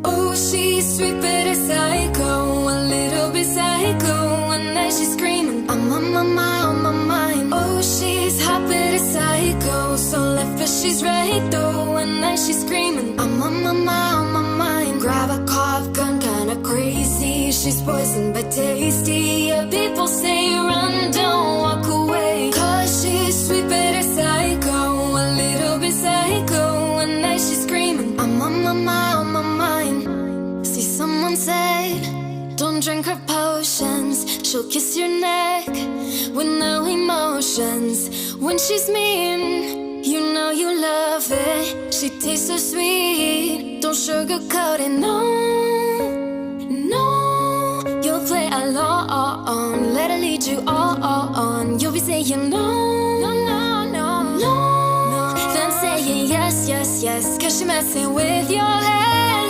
Oh, she's sweet but a psycho, a little bit psycho. And then she's screaming, I'm on my mind, on my mind. Oh, she's hot but a psycho, so left but she's right though. And then she's screaming, I'm on my mind, on my mind. Grab a cough gun, kinda crazy. She's poison but tasty. Yeah, people say run, don't walk away. Cause she's sweet but a psycho, a little bit psycho. And then she's screaming, I'm on my mind, on my mind. See, someone said, don't drink her potions. She'll kiss your neck with no emotions. When she's mean, you know you love it. She tastes so sweet, don't sugarcoat it, no. No, you'll play along, let her lead you on. You'll be saying no, no, no, no, no, then saying yes, yes, yes. Cause she messing with your head.